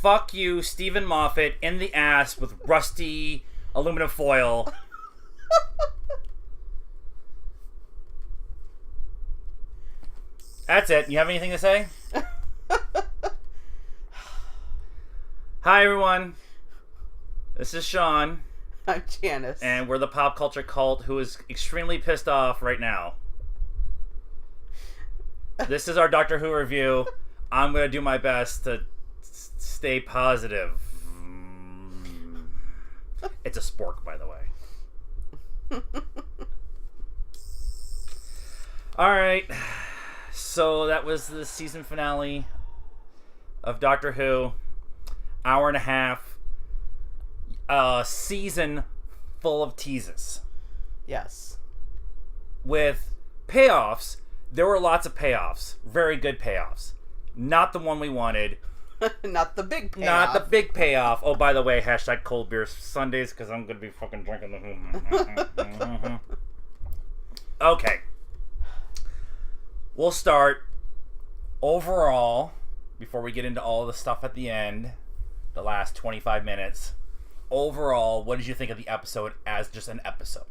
fuck you, Stephen Moffat, in the ass with rusty aluminum foil. That's it. You have anything to say? Hi, everyone. This is Sean. I'm Janice. And we're the pop culture cult who is extremely pissed off right now. This is our Doctor Who review. I'm going to do my best to stay positive. It's a spork, by the way. Alright. So that was the season finale of Doctor Who. Hour and a half. Season full of teases. Yes. With payoffs. There were lots of payoffs. Very good payoffs. Not the one we wanted. Not the big payoff. Not the big payoff. Oh, by the way, hashtag cold beer Sundays, because I'm going to be fucking drinking the... Okay. We'll start. Overall, before we get into all the stuff at the end, the last 25 minutes, overall, what did you think of the episode as just an episode?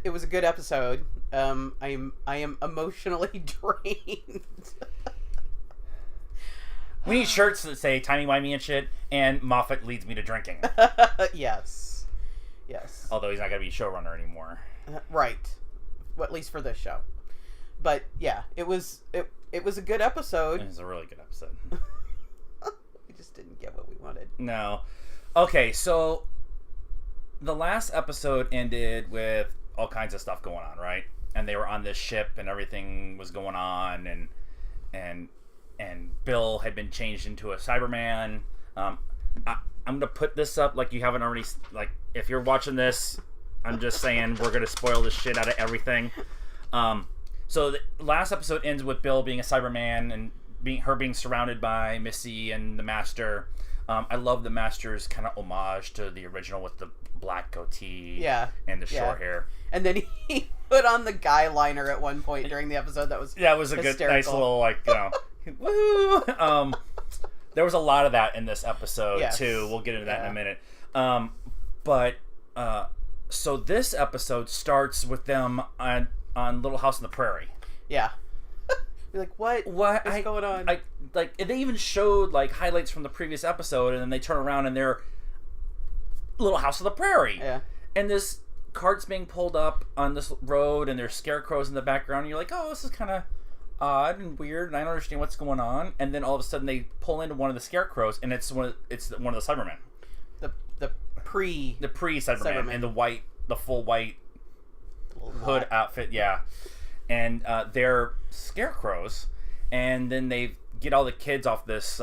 It was a good episode. I am emotionally drained. We need shirts that say timey-wimey and shit, and Moffat leads me to drinking. Yes. Yes. Although he's not going to be showrunner anymore. Right. Well, at least for this show. But yeah, it was a good episode. It was a really good episode. We just didn't get what we wanted. No. Okay, so the last episode ended with all kinds of stuff going on, right? And they were on this ship and everything was going on, and Bill had been changed into a Cyberman. I'm going to put this up like you haven't already, like, if you're watching this, I'm just saying we're going to spoil the shit out of everything. So the last episode ends with Bill being a Cyberman and being surrounded by Missy and the Master. I love the Master's kind of homage to the original with the black goatee and the short hair. And then he put on the guy liner at one point during the episode. That was a good, nice little, like, you know, woohoo. There was a lot of that in this episode too. We'll get into that in a minute. So this episode starts with them on Little House on the Prairie. Yeah. You're like, what is going on? They even showed like highlights from the previous episode, and then they turn around and they're Little House on the Prairie. Yeah. And this cart's being pulled up on this road, and there's scarecrows in the background. And you're like, oh, this is kind of odd and weird, and I don't understand what's going on. And then all of a sudden, they pull into one of the scarecrows, and it's one of the Cybermen. The pre-Cyberman in the full white hood outfit, yeah. And they're scarecrows, and then they get all the kids off this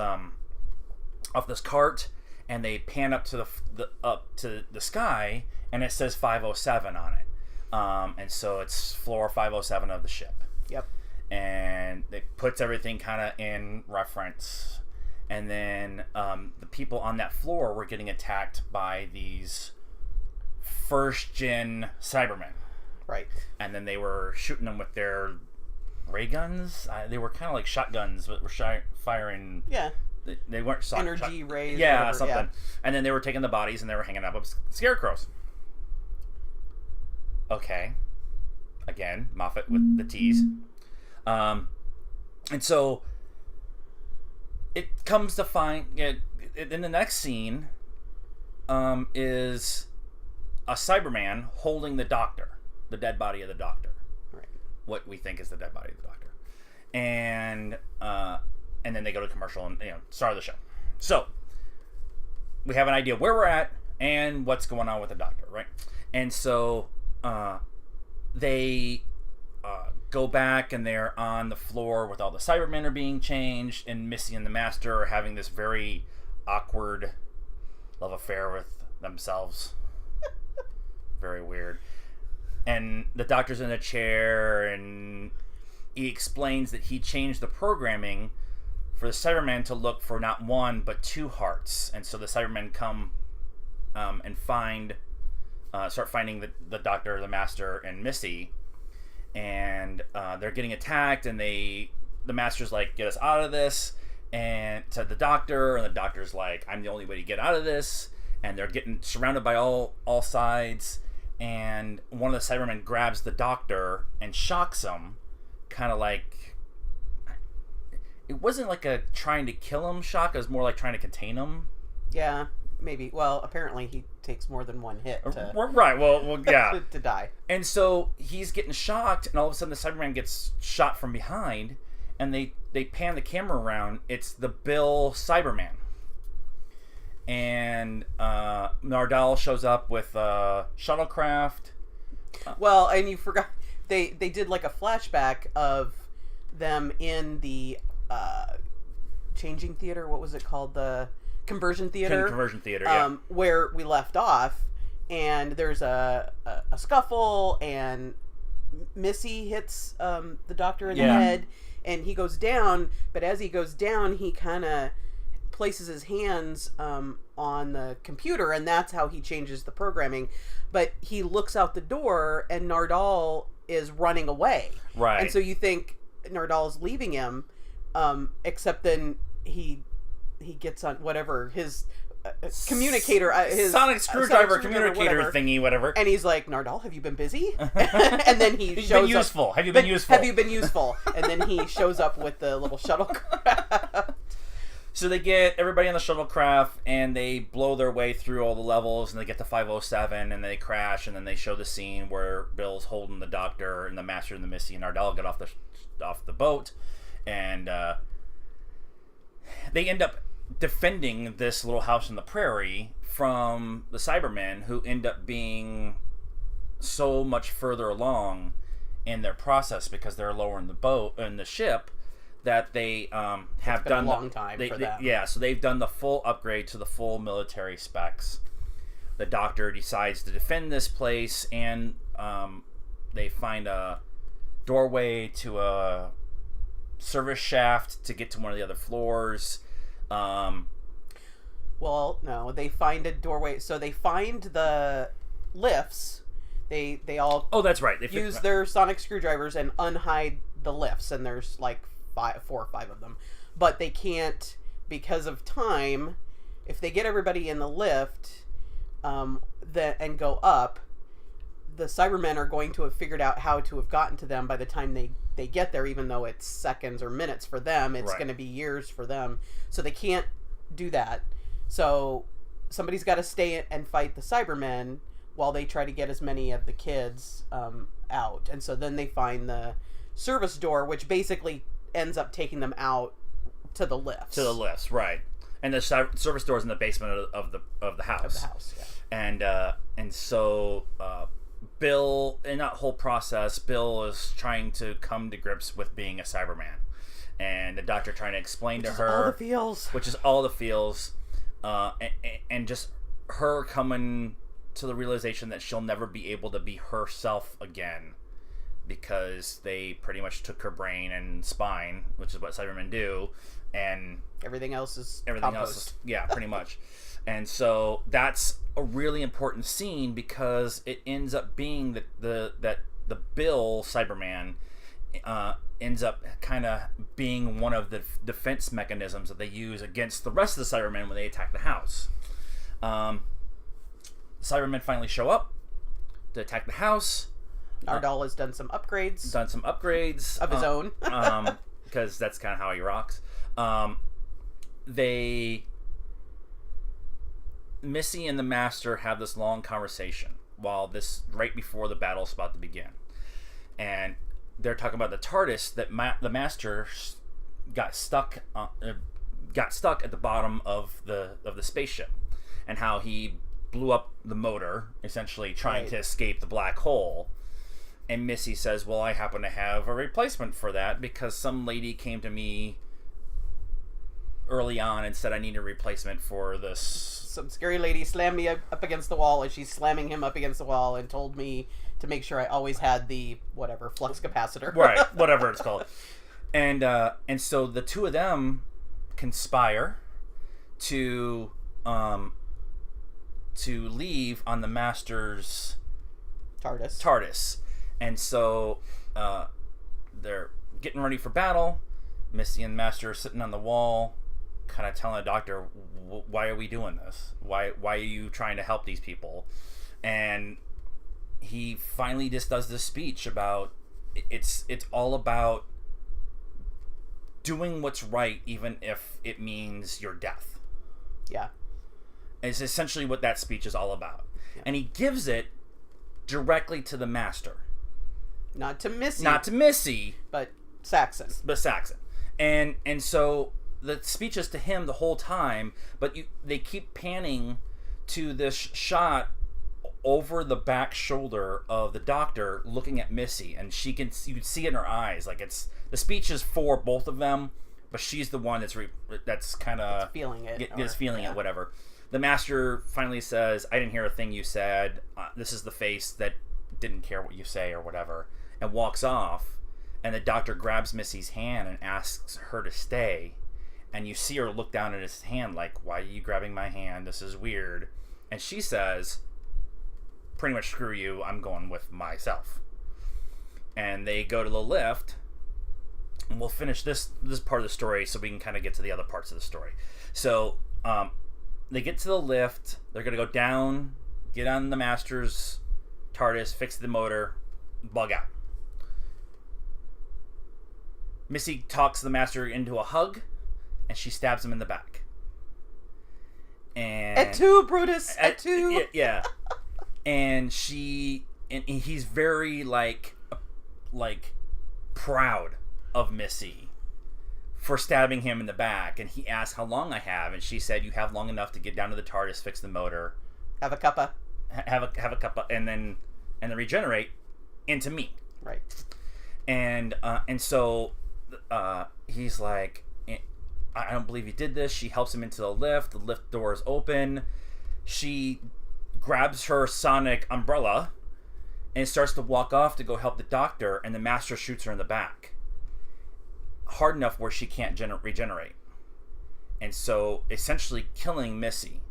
cart, and they pan up to the sky, and it says 507 on it. And so it's floor 507 of the ship. Yep. And it puts everything kind of in reference. And then the people on that floor were getting attacked by these first-gen Cybermen. Right. And then they were shooting them with their ray guns. They were kind of like shotguns, but were firing... Yeah. They weren't... Energy rays. Yeah, whatever. something. Yeah. And then they were taking the bodies and they were hanging up scarecrows. Okay. Again, Moffat with the tease. And so it comes to find... in the next scene is a Cyberman holding the Doctor. The dead body of the Doctor. Right. What we think is the dead body of the Doctor. And then they go to commercial and, start the show. So, we have an idea where we're at and what's going on with the Doctor, right? And so, they go back and they're on the floor with all the Cybermen are being changed, and Missy and the Master are having this very awkward love affair with themselves. Very weird. And the Doctor's in a chair, and he explains that he changed the programming for the Cybermen to look for not one, but two hearts. And so the Cybermen come and start finding the Doctor, the Master, and Missy. And they're getting attacked, and the Master's like, get us out of this. and to the doctor, and the doctor's like, I'm the only way to get out of this, and they're getting surrounded by all sides, and one of the Cybermen grabs the doctor and shocks him, kind of like, it wasn't like a trying to kill him shock, it was more like trying to contain him. Yeah, maybe. Well, apparently he takes more than one hit to, right, well yeah. to die. And so he's getting shocked, and all of a sudden the Cyberman gets shot from behind, and they pan the camera around. It's the Bill Cyberman. And Nardal shows up with shuttlecraft. Well, and you forgot, they did like a flashback of them in the changing theater. What was it called? The conversion theater. Conversion theater, yeah. Where we left off, and there's a scuffle, and Missy hits the doctor in the head, and he goes down. But as he goes down, he kind of places his hands on the computer, and that's how he changes the programming. But he looks out the door, and Nardal is running away. Right. And so you think Nardal's leaving him, except then he gets on whatever his communicator, his sonic screwdriver communicator thingy, whatever. And he's like, Nardal, have you been busy? And then he shows been useful. up. Have you been useful? Have you been useful? And then he shows up with the little shuttlecraft. So they get everybody on the shuttlecraft, and they blow their way through all the levels, and they get to 507, and they crash, and then they show the scene where Bill's holding the doctor and the Master and the Missy and Nardal get off the boat, and they end up defending this little house in the prairie from the Cybermen, who end up being so much further along in their process because they're lower in the boat in the ship that they have done a long time for them. Yeah, so they've done the full upgrade to the full military specs. The doctor decides to defend this place, and they find a doorway to a service shaft to get to one of the other floors. Well, no, they find a doorway. So they find the lifts. They all that's right. They use their sonic screwdrivers and unhide the lifts, and there's like 4 or 5 of them. But they can't, because of time, if they get everybody in the lift and go up, the Cybermen are going to have figured out how to have gotten to them by the time they get there, even though it's seconds or minutes for them. It's going to be years for them. So they can't do that. So somebody's got to stay and fight the Cybermen while they try to get as many of the kids out. And so then they find the service door, which basically ends up taking them out to the lifts. To the lifts, right. And the service door is in the basement of the house. Of the house, yeah. And so Bill, in that whole process, Bill is trying to come to grips with being a Cyberman. And the doctor trying to explain to her... all the feels. Which is all the feels. And just her coming to the realization that she'll never be able to be herself again, because they pretty much took her brain and spine, which is what Cybermen do, and everything else is yeah, pretty much. And so that's a really important scene, because it ends up being that the Bill Cyberman ends up kind of being one of the defense mechanisms that they use against the rest of the Cybermen when they attack the house. Cybermen finally show up to attack the house. Nardal has done some upgrades of his own, because that's kind of how he rocks. Missy and the Master have this long conversation right before the battle's about to begin, and they're talking about the TARDIS that the Master got stuck at the bottom of the spaceship, and how he blew up the motor, essentially trying to escape the black hole. And Missy says, well, I happen to have a replacement for that, because some lady came to me early on and said I need a replacement for this. Some scary lady slammed me up against the wall, and she's slamming him up against the wall, and told me to make sure I always had the flux capacitor. Right, whatever it's called. And so the two of them conspire to leave on the Master's TARDIS. And so they're getting ready for battle. Missy and Master are sitting on the wall, kind of telling the doctor, why are we doing this? Why are you trying to help these people? And he finally just does this speech about it's all about doing what's right, even if it means your death. Yeah. It's essentially what that speech is all about. Yeah. And he gives it directly to the Master. Not to Missy. Not to Missy. But Saxon. But Saxon. And so the speech is to him the whole time, but they keep panning to this shot over the back shoulder of the doctor looking at Missy, and you can see it in her eyes, like the speech is for both of them, but she's the one that's kind of feeling it. It, whatever. The Master finally says, I didn't hear a thing you said. This is the face that didn't care what you say or whatever, and walks off. And the doctor grabs Missy's hand and asks her to stay. And you see her look down at his hand like, why are you grabbing my hand? This is weird. And she says, pretty much, screw you, I'm going with myself. And they go to the lift. And we'll finish this part of the story so we can kind of get to the other parts of the story. So, they get to the lift. They're going to go down, get on the Master's TARDIS, fix the motor, bug out. Missy talks the Master into a hug, and she stabs him in the back. And Et tu, Brutus, et tu. Yeah. And he's very like proud of Missy for stabbing him in the back, and he asked how long I have, and she said, you have long enough to get down to the TARDIS, fix the motor, have a cuppa, have a cuppa, and then regenerate into me. Right. And so he's like, I don't believe you did this. She helps him into the lift door is open, she grabs her sonic umbrella and starts to walk off to go help the doctor, and the Master shoots her in the back hard enough where she can't regenerate, and so essentially killing Missy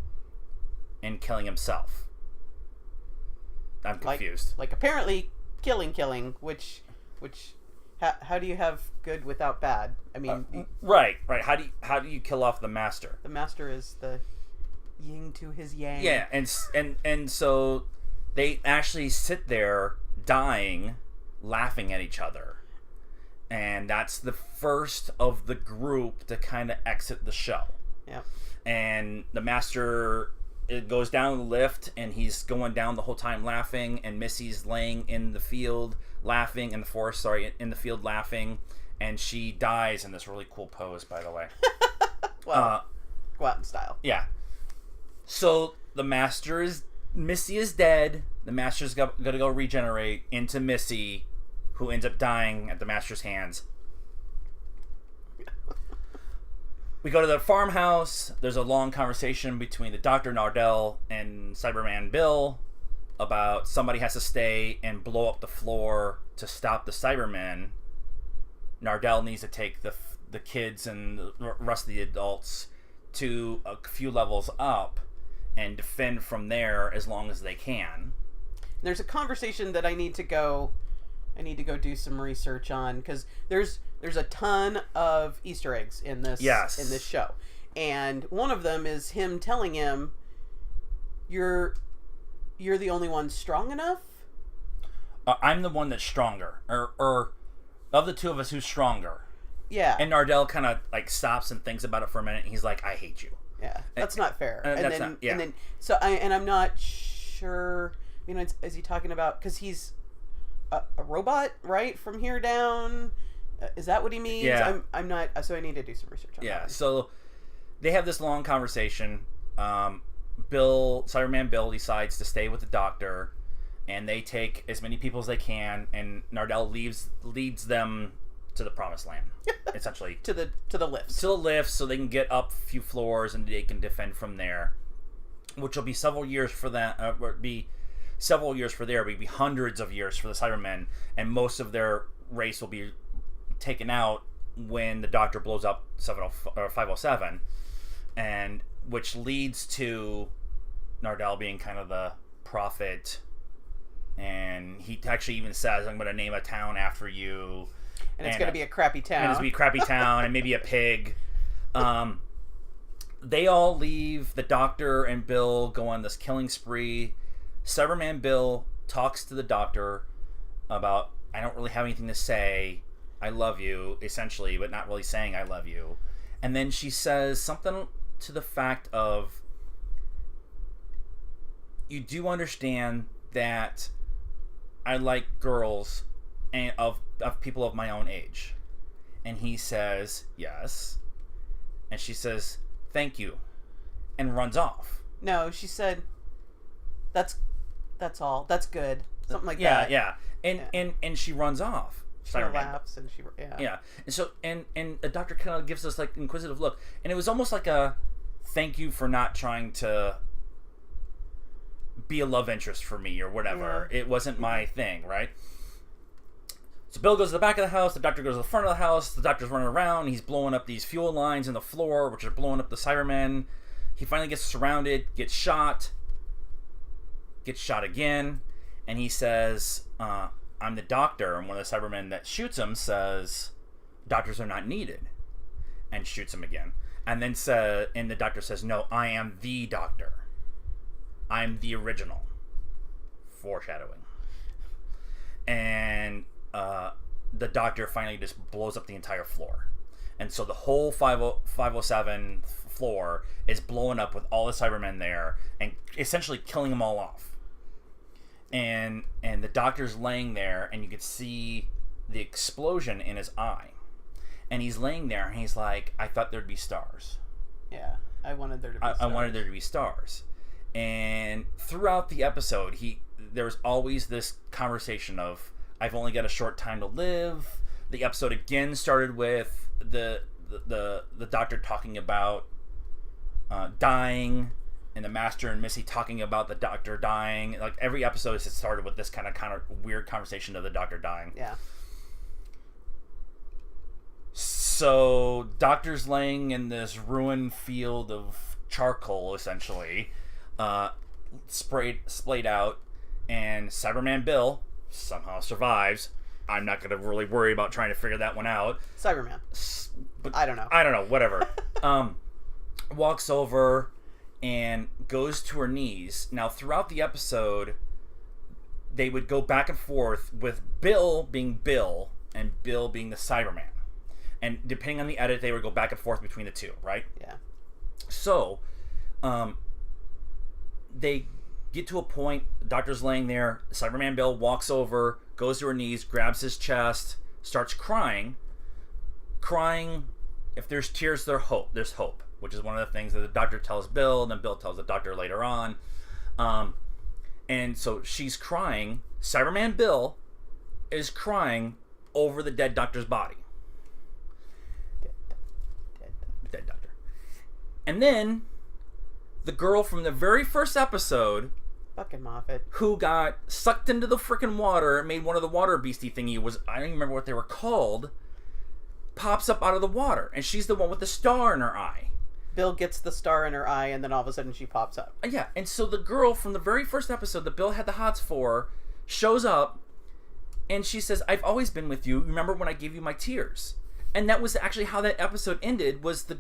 and killing himself. I'm confused. Like apparently killing, which how do you have good without bad? I mean, right. How do you kill off the Master? The Master is the yin to his yang. Yeah, and so they actually sit there dying, laughing at each other. And that's the first of the group to kind of exit the show. Yeah. And the Master, it goes down the lift, and he's going down the whole time laughing, and Missy's laying in the field laughing, in the field laughing, and she dies in this really cool pose, by the way. Well, go out in style. Yeah. So Missy is dead. The Master's got to go regenerate into Missy, who ends up dying at the Master's hands. We go to the farmhouse. There's a long conversation between the Dr. Nardell and Cyberman Bill about somebody has to stay and blow up the floor to stop the Cybermen. Nardell needs to take the kids and the rest of the adults to a few levels up and defend from there as long as they can. There's a conversation that I need to go do some research on, because there's a ton of Easter eggs in this show, and one of them is him telling him, "You're the only one strong enough." I'm the one that's stronger, or of the two of us, who's stronger? Yeah. And Nardell kind of like stops and thinks about it for a minute, and he's like, "I hate you." Yeah, that's not fair. So I'm not sure. You know, is he talking about, because he's a robot, right? From here down, is that what he means? Yeah. I'm not. So I need to do some research on that. Yeah. So they have this long conversation. Cyberman Bill decides to stay with the doctor, and they take as many people as they can, and Nardell leads them to the promised land, essentially. to the lifts. To the lifts, so they can get up a few floors and they can defend from there, which will be several years for that. It'll be hundreds of years for the Cybermen, and most of their race will be taken out when the Doctor blows up 507, and which leads to Nardell being kind of the prophet, and he actually even says, "I'm going to name a town after you." And it's going to be a crappy town. And it's going to be a crappy town and maybe a pig. they all leave. The Doctor and Bill go on this killing spree. Cyberman Bill talks to the Doctor about, I don't really have anything to say. I love you, essentially, but not really saying I love you. And then she says something to the fact of, you do understand that I like girls and of people of my own age. And he says, yes. And she says, thank you. And runs off. No, she said, that's all. That's good. Something like yeah, that. Yeah. And she runs off. She laughs and she Yeah. And so and the Doctor kind of gives us like inquisitive look. And it was almost like a thank you for not trying to be a love interest for me or whatever. Yeah. It wasn't my thing, right? So Bill goes to the back of the house, the Doctor goes to the front of the house, the Doctor's running around, he's blowing up these fuel lines in the floor, which are blowing up the Cybermen. He finally gets surrounded, gets shot again, and he says, I'm the Doctor, and one of the Cybermen that shoots him says, doctors are not needed, and shoots him again. And then and the Doctor says, no, I am the Doctor. I'm the original. Foreshadowing. And the Doctor finally just blows up the entire floor. And so the whole 507 floor is blowing up with all the Cybermen there and essentially killing them all off. And the Doctor's laying there, and you could see the explosion in his eye. And he's laying there, and he's like, I thought there'd be stars. Yeah, I wanted there to be stars. I wanted there to be stars. And throughout the episode, there was always this conversation of, I've only got a short time to live. The episode again started with the Doctor talking about dying, and the Master and Missy talking about the Doctor dying. Like every episode has started with this kind of weird conversation of the Doctor dying. Yeah. So Doctor's laying in this ruined field of charcoal, essentially, splayed out, and Cyberman Bill somehow survives. I'm not going to really worry about trying to figure that one out. Cyberman. But I don't know. Whatever. Walks over and goes to her knees. Now, throughout the episode, they would go back and forth with Bill being Bill and Bill being the Cyberman. And depending on the edit, they would go back and forth between the two, right? Yeah. So, they get to a point, the Doctor's laying there, Cyberman Bill walks over, goes to her knees, grabs his chest, starts crying. Crying, if there's tears, there's hope, which is one of the things that the Doctor tells Bill, and then Bill tells the Doctor later on. And so she's crying. Cyberman Bill is crying over the dead Doctor's body. Dead Doctor. And then the girl from the very first episode, fucking Moffat, who got sucked into the freaking water, made one of the water beastie thingy, I don't even remember what they were called, pops up out of the water, and she's the one with the star in her eye. Bill gets the star in her eye, and then all of a sudden she pops up. Yeah, and so the girl from the very first episode that Bill had the hots for shows up, and she says, I've always been with you. Remember when I gave you my tears? And that was actually how that episode ended, was the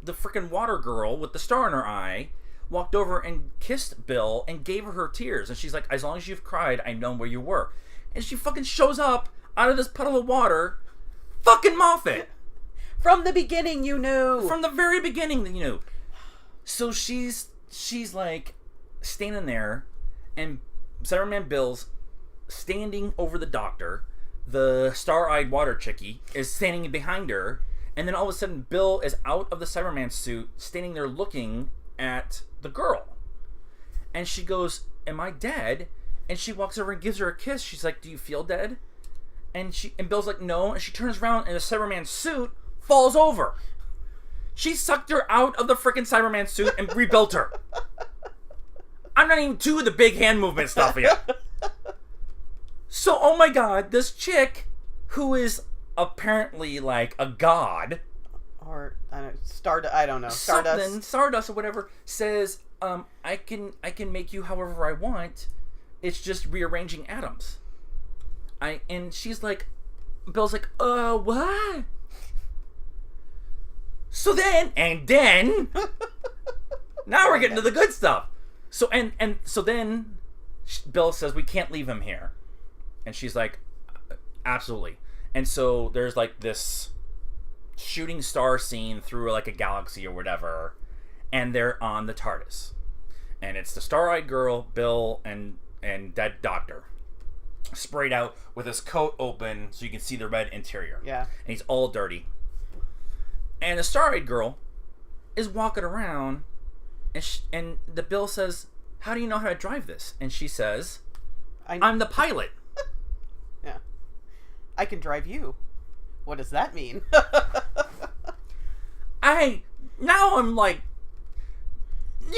freaking water girl with the star in her eye walked over and kissed Bill and gave her tears. And she's like, as long as you've cried, I know where you were. And she fucking shows up out of this puddle of water. Fucking Moffat! From the beginning, you knew! From the very beginning, you knew. So she's like standing there, and Cyberman Bill's standing over the Doctor. The star-eyed water chickie is standing behind her, and then all of a sudden Bill is out of the Cyberman suit, standing there looking at the girl. And she goes, am I dead? And she walks over and gives her a kiss. She's like, do you feel dead? And Bill's like, no. And she turns around, and the Cyberman suit falls over. She sucked her out of the freaking Cyberman suit and rebuilt her. I'm not even to the big hand movement stuff yet. So, oh my god, this chick, who is apparently like a god, or I don't know, Stardust or whatever, says, I can make you however I want. It's just rearranging atoms. And she's like, Bill's like, what? So then Now we're getting to the good stuff. So so then Bill says we can't leave him here, and she's like, absolutely. And so there's like this shooting star scene through like a galaxy or whatever, and they're on the TARDIS, and it's the Star-Eyed Girl, Bill, and Dead Doctor, sprayed out with his coat open so you can see the red interior. Yeah. And he's all dirty. And the Star-Eyed Girl is walking around, and the Bill says, how do you know how to drive this? And she says, I'm the pilot. Yeah. I can drive you. What does that mean? Now I'm like,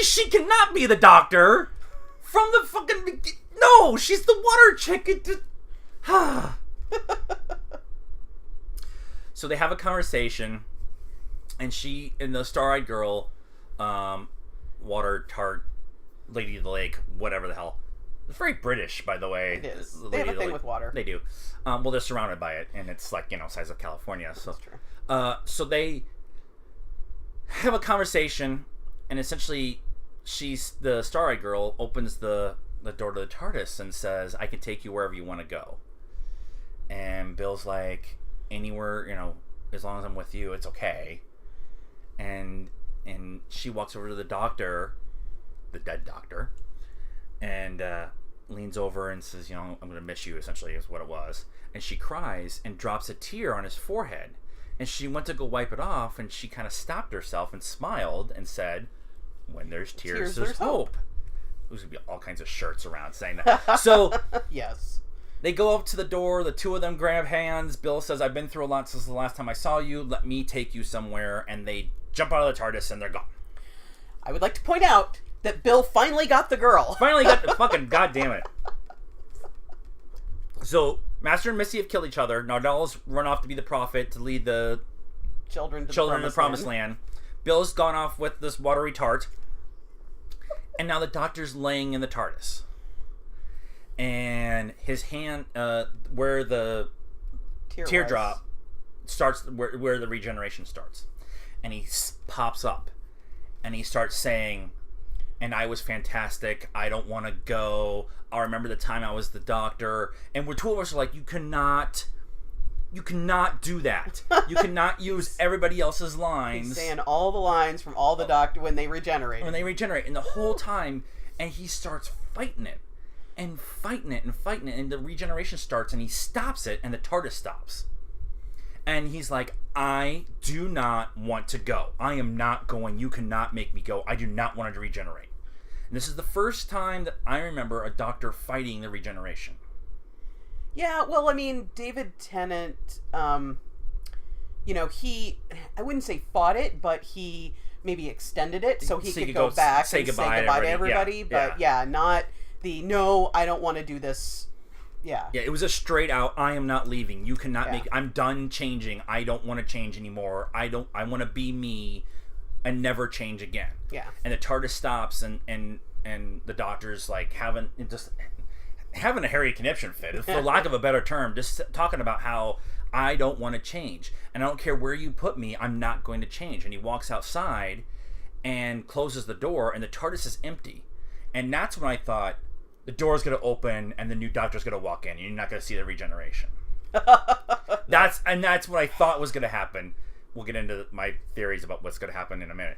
she cannot be the Doctor from the fucking... No, she's the water chick. So they have a conversation, and the Star-Eyed Girl, water tart, Lady of the Lake, whatever the hell. It's very British, by the way. It is. They have a thing with water. They do. Well, they're surrounded by it, and it's like, size of California. So, that's true. So they have a conversation, and essentially, the Star-Eyed Girl opens the door to the TARDIS and says, I can take you wherever you want to go. And Bill's like, anywhere, as long as I'm with you, it's okay. And she walks over to the Doctor, the Dead Doctor, and leans over and says, I'm going to miss you, essentially, is what it was. And she cries and drops a tear on his forehead. And she went to go wipe it off, and she kind of stopped herself and smiled and said, when there's tears there's hope. There's going to be all kinds of shirts around saying that. So, yes. They go up to the door. The two of them grab hands. Bill says, I've been through a lot since the last time I saw you. Let me take you somewhere. And they jump out of the TARDIS, and they're gone. I would like to point out that Bill finally got the girl. Finally got the fucking goddamn it. So, Master and Missy have killed each other. Nardell's run off to be the prophet to lead the children to the promised land. Bill's gone off with this watery tart. And now the Doctor's laying in the TARDIS. And his hand, where the teardrop starts, where the regeneration starts. And he pops up. And he starts saying, and I was fantastic. I don't want to go. I remember the time I was the Doctor. And we're two of us are like, you cannot do that. You cannot use everybody else's lines. He's saying all the lines from all the Doctor when they regenerate. And the whole time, and he starts fighting it. And fighting it, and the regeneration starts, and he stops it, and the TARDIS stops. And he's like, I do not want to go. I am not going. You cannot make me go. I do not want to regenerate. And this is the first time that I remember a Doctor fighting the regeneration. Yeah, well, I mean, David Tennant, he, I wouldn't say fought it, but he maybe extended it so he could go back and say goodbye to everybody. Yeah, but yeah, not the, no, I don't want to do this. Yeah. Yeah, it was a straight out, I am not leaving. You cannot make, I'm done changing. I don't want to change anymore. I want to be me and never change again. Yeah. And the TARDIS stops, and the Doctor's like having a hairy conniption fit, for lack of a better term, just talking about how I don't want to change. And I don't care where you put me, I'm not going to change. And he walks outside and closes the door, and the TARDIS is empty. And that's when I thought, the door's going to open, and the new Doctor's going to walk in, and you're not going to see the regeneration. That's what I thought was going to happen. We'll get into my theories about what's going to happen in a minute.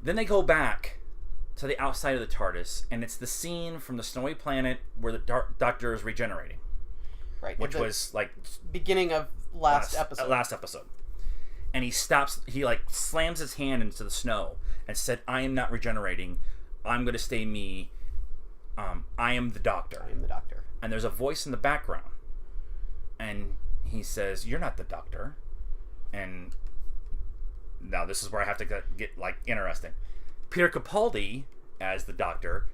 Then they go back to the outside of the TARDIS, and it's the scene from the Snowy Planet where the Doctor is regenerating. Right. Which was like beginning of last episode. And he stops, he like slams his hand into the snow and said, I am not regenerating. I'm going to stay me. I am the Doctor. I am the Doctor. And there's a voice in the background. And he says, you're not the Doctor. And now this is where I have to get like interesting. Peter Capaldi, as the Doctor,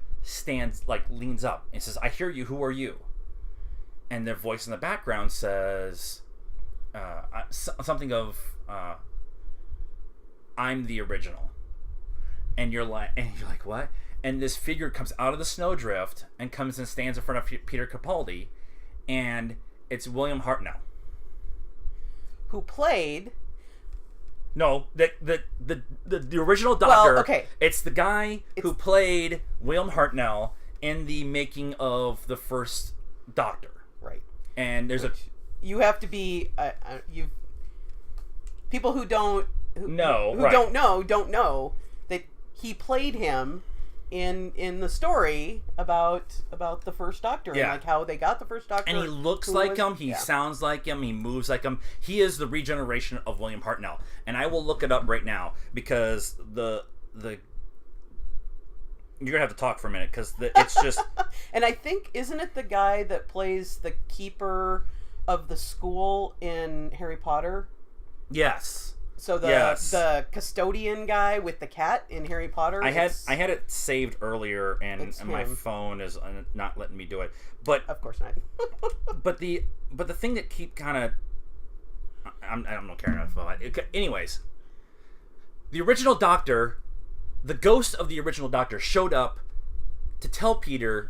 leans up and says, I hear you, who are you? And the voice in the background says something of, I'm the original. And you're like, what? And this figure comes out of the snowdrift and comes and stands in front of Peter Capaldi, and it's William Hartnell. Who played No, the original Doctor. Well, okay. It's the guy who played William Hartnell in the making of the first Doctor. Right. And there's you have to be you. People who don't who right. don't know that he played him in the story about the first Doctor and like how they got the first Doctor. And he looks like him, he sounds like him, he moves like him. He is the regeneration of William Hartnell. And I will look it up right now because the you're gonna have to talk for a minute because it's just. And I think isn't it the guy that plays the keeper of the school in Harry Potter? Yes. So the custodian guy with the cat in Harry Potter. I had it saved earlier, and my phone is not letting me do it. But of course not. but the thing that keep kind of I don't care enough about it. Anyways, the original Doctor, the ghost of the original Doctor showed up to tell Peter's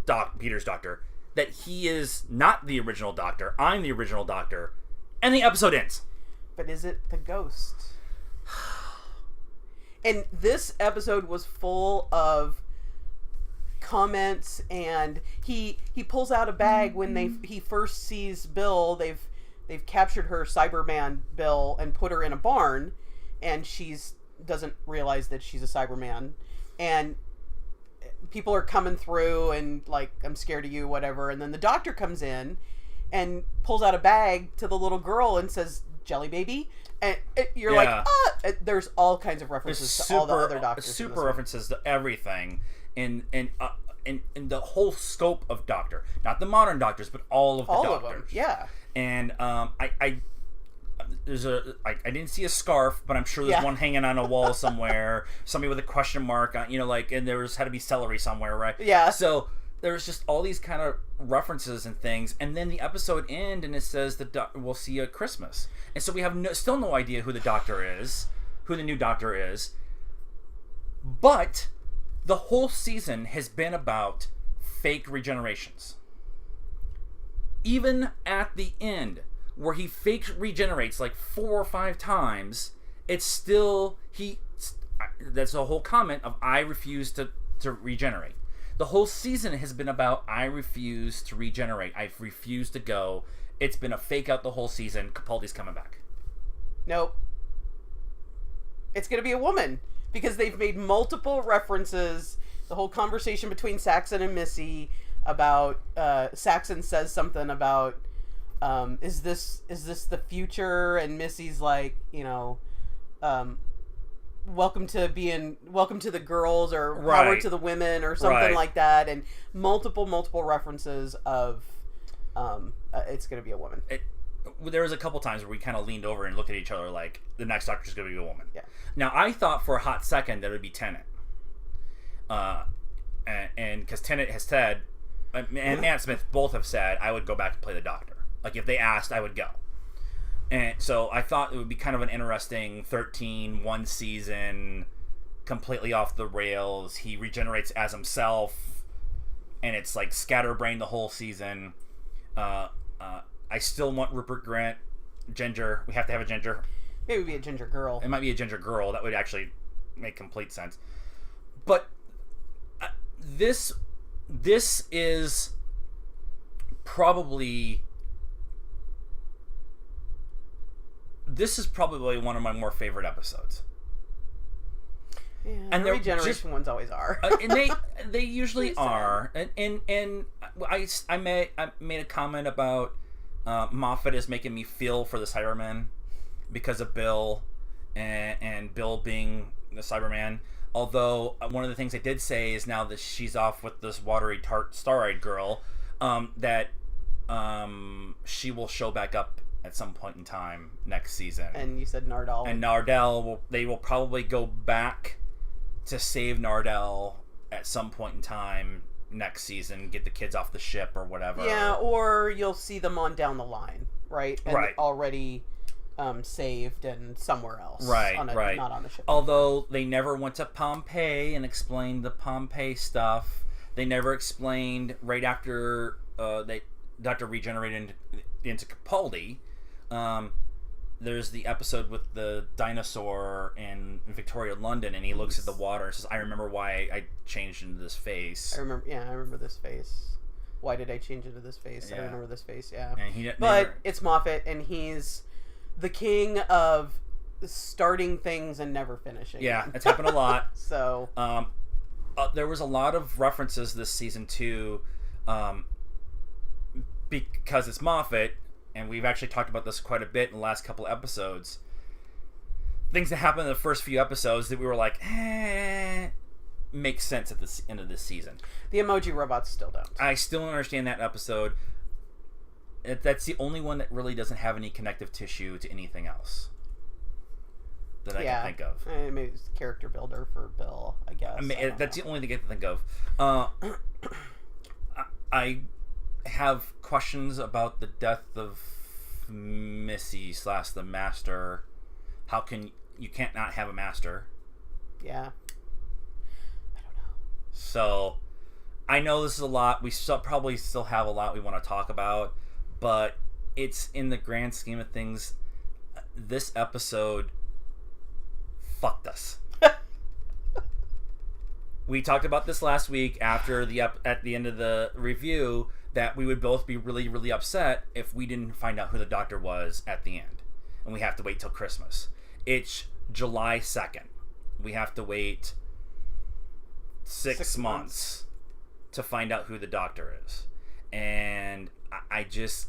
Doctor, that he is not the original Doctor. I'm the original Doctor, and the episode ends. But is it the ghost? And this episode was full of comments, and he pulls out a bag when he first sees Bill. They've captured her, Cyberman Bill, and put her in a barn, and doesn't realize that she's a Cyberman, and people are coming through and like, I'm scared of you, whatever. And then the Doctor comes in and pulls out a bag to the little girl and says, "Jelly baby," and you're like, ah! There's all kinds of references to all the other Doctors. Super references to everything, and the whole scope of Doctor, not the modern Doctors, but all of the Doctors. Of them, yeah. And I didn't see a scarf, but I'm sure there's one hanging on a wall somewhere. Somebody with a question mark on, and there had to be celery somewhere, right? Yeah. So there's just all these kind of references and things, and then the episode ends and it says we'll see you at Christmas, and so we have still no idea who the Doctor is, who the new Doctor is. But the whole season has been about fake regenerations. Even at the end, where he fake regenerates like 4 or 5 times, it's still that's the whole comment of I refuse to regenerate. The whole season has been about I refuse to regenerate. I refuse to go. It's been a fake out the whole season. Capaldi's coming back. Nope. It's going to be a woman because they've made multiple references. The whole conversation between Saxon and Missy about Saxon says something about is this the future, and Missy's like, welcome to the girls, or power to the women, or something like that, and multiple references of it's gonna be a woman. There was a couple times where we kind of leaned over and looked at each other like the next Doctor's gonna be a woman. Yeah. Now I thought for a hot second that it would be Tennant, and because Tennant has said, and Matt Smith both have said, I would go back to play the Doctor. Like if they asked, I would go. And so I thought it would be kind of an interesting 1 season, completely off the rails. He regenerates as himself, and it's like scatterbrained the whole season. I still want Rupert Grint, Ginger. We have to have a Ginger. Maybe be a Ginger girl. It might be a Ginger girl. That would actually make complete sense. But this is probably one of my more favorite episodes. Yeah, and the regeneration ones always are. And they usually are. And I made a comment about Moffat is making me feel for the Cybermen because of Bill and Bill being the Cyberman. Although one of the things I did say is now that she's off with this watery tart star-eyed girl, that she will show back up at some point in time next season. And you said Nardell. And Nardell they will probably go back to save Nardell at some point in time next season, get the kids off the ship or whatever. Yeah, or you'll see them on down the line, right? And already saved and somewhere else. Right. Not on the ship. Although they never went to Pompeii and explained the Pompeii stuff. They never explained right after Doctor regenerated into Capaldi. there's the episode with the dinosaur in Victoria, London, and he looks at the water and says, "I remember why I changed into this face." I remember this face. Why did I change into this face? Yeah. I remember this face. Yeah. And But it's Moffat, and he's the king of starting things and never finishing. Yeah, them. it's happened a lot. So there was a lot of references this season too, because it's Moffat, and we've actually talked about this quite a bit in the last couple episodes. Things that happened in the first few episodes that we were like, makes sense at the end of this season. the emoji robots still don't. I still don't understand that episode. That's the only one that really doesn't have any connective tissue to anything else that I can think of. Maybe it's character builder for Bill, I guess. I mean, that's know. the only thing I can think of. I have questions about the death of Missy / the Master. How can you can't not have a Master? Yeah. I don't know. So, I know this is a lot. We probably still have a lot we want to talk about, but it's in the grand scheme of things. This episode fucked us. We talked about this last week after at the end of the review that we would both be really, really upset if we didn't find out who the Doctor was at the end, and we have to wait till Christmas. It's July 2nd. We have to wait 6 months to find out who the Doctor is, and I just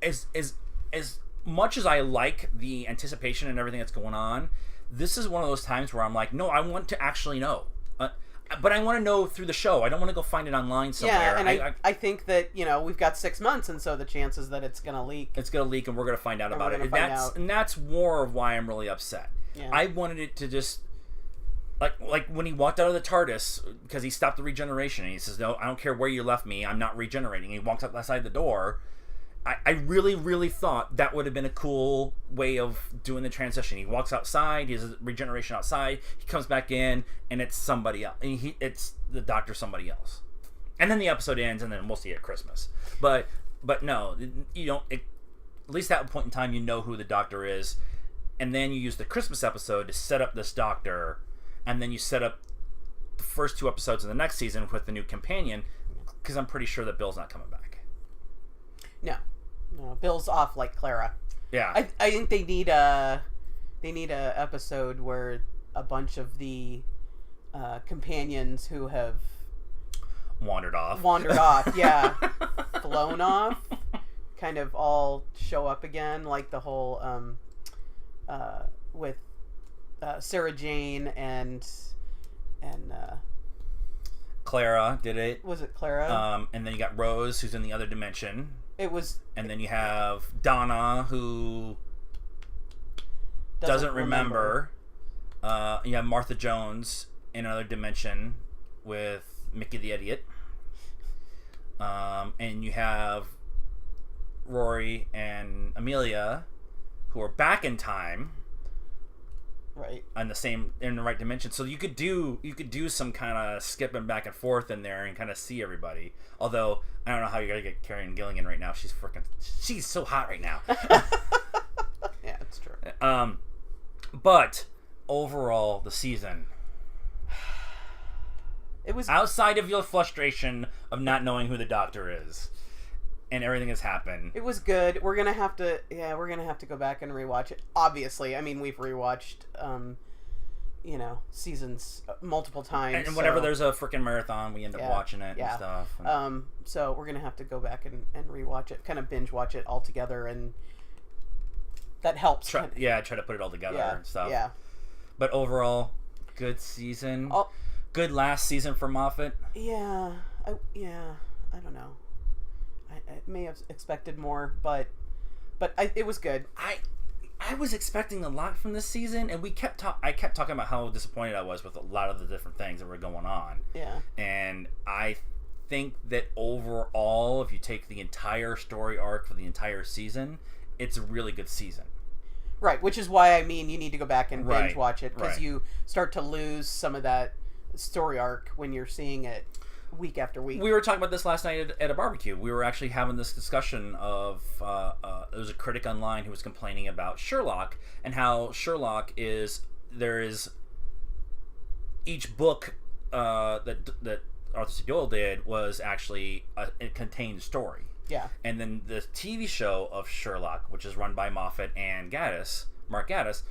as much as I like the anticipation and everything that's going on, this is one of those times where I'm like, no, I want to actually know. But I want to know through the show. I don't want to go find it online somewhere. Yeah, and I think that, we've got 6 months, and so the chances that it's going to leak. It's going to leak, and we're going to find out about it. And that's more of why I'm really upset. Yeah. I wanted it to just... Like when he walked out of the TARDIS, because he stopped the regeneration, and he says, no, I don't care where you left me, I'm not regenerating. And he walks outside the door. I really, really thought that would have been a cool way of doing the transition. He walks outside, he has regeneration outside, he comes back in, and it's somebody else. And it's the Doctor somebody else. And then the episode ends, and then we'll see it at Christmas. But no, you don't... at least at that point in time, you know who the Doctor is. And then you use the Christmas episode to set up this Doctor, and then you set up the first 2 episodes of the next season with the new companion, because I'm pretty sure that Bill's not coming back. No, Bill's off like Clara. Yeah, I think they need a episode where a bunch of the companions who have wandered off, yeah, flown off, kind of all show up again, like the whole with Sarah Jane and Clara did it. Was it Clara? And then you got Rose, who's in the other dimension. It was. And then you have Donna, who doesn't remember. You have Martha Jones in another dimension with Mickey the Idiot. And you have Rory and Amelia, who are back in time. Right. In the right dimension. So you could do some kind of skipping back and forth in there and kind of see everybody. Although I don't know how you're gonna get Karen Gilligan right now. She's so hot right now. Yeah, it's true. But overall, the season, it was outside of your frustration of not knowing who the Doctor is and everything has happened. It was good. We're gonna have to go back and rewatch it. Obviously, I mean, we've rewatched, seasons multiple times. And whenever there's a freaking marathon, we end up watching it and stuff. And... so we're gonna have to go back and rewatch it, kind of binge watch it all together, and that helps. Try to put it all together and stuff. Yeah. But overall, good season. Good last season for Moffat. Yeah. I don't know. I may have expected more, but it was good. I was expecting a lot from this season, and I kept talking about how disappointed I was with a lot of the different things that were going on. Yeah. And I think that overall, if you take the entire story arc for the entire season, it's a really good season. Right, which is why you need to go back and binge watch it, because right. you start to lose some of that story arc when you're seeing it week after week. We were talking about this last night at a barbecue. We were actually having this discussion of there was a critic online who was complaining about Sherlock and how Sherlock there is each book that Arthur C. Doyle did was actually a contained story. Yeah. And then the TV show of Sherlock, which is run by Moffat and Mark Gatiss,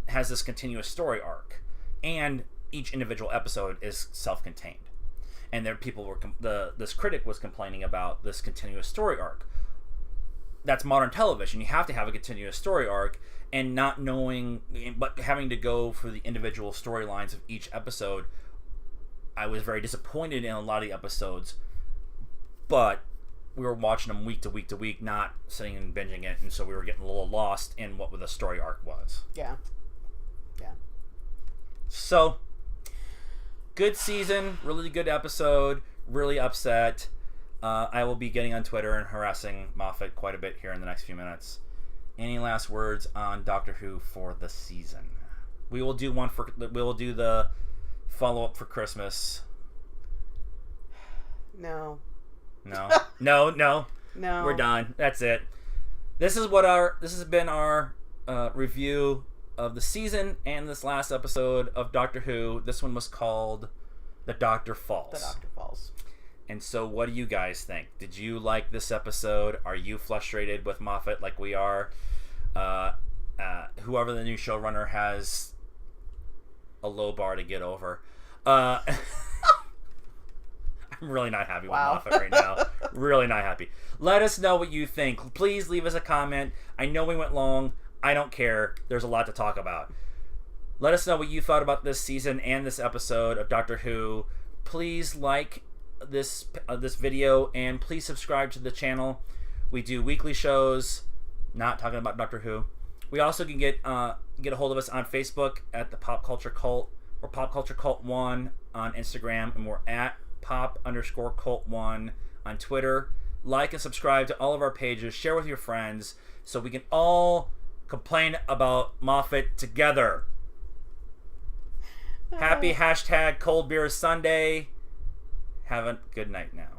has this continuous story arc, and each individual episode is self-contained. And this critic was complaining about this continuous story arc. That's modern television. You have to have a continuous story arc, and not knowing, but having to go for the individual storylines of each episode. I was very disappointed in a lot of the episodes, but we were watching them week to week to week, not sitting and binging it, and so we were getting a little lost in what the story arc was. Yeah. Yeah. So, good season, really good episode, really upset. I will be getting on Twitter and harassing Moffat quite a bit here in the next few minutes. Any last words on Doctor Who for the season? We will do the follow-up for Christmas. No. No. No. We're done. That's it. This has been our review of the season and this last episode of Doctor Who. This one was called The Doctor Falls. The Doctor Falls. And so, what do you guys think? Did you like this episode? Are you frustrated with Moffat like we are? Whoever the new showrunner has a low bar to get over. I'm really not happy with Moffat right now. Really not happy. Let us know what you think. Please leave us a comment. I know we went long. I don't care. There's a lot to talk about. Let us know what you thought about this season and this episode of Doctor Who. Please like this video, and please subscribe to the channel. We do weekly shows, not talking about Doctor Who. We also can get a hold of us on Facebook at the Pop Culture Cult, or Pop Culture Cult 1 on Instagram, and we're at pop_cult1 on Twitter. Like and subscribe to all of our pages. Share with your friends so we can all complain about Moffat together. Happy #Cold Beer Sunday. Have a good night now.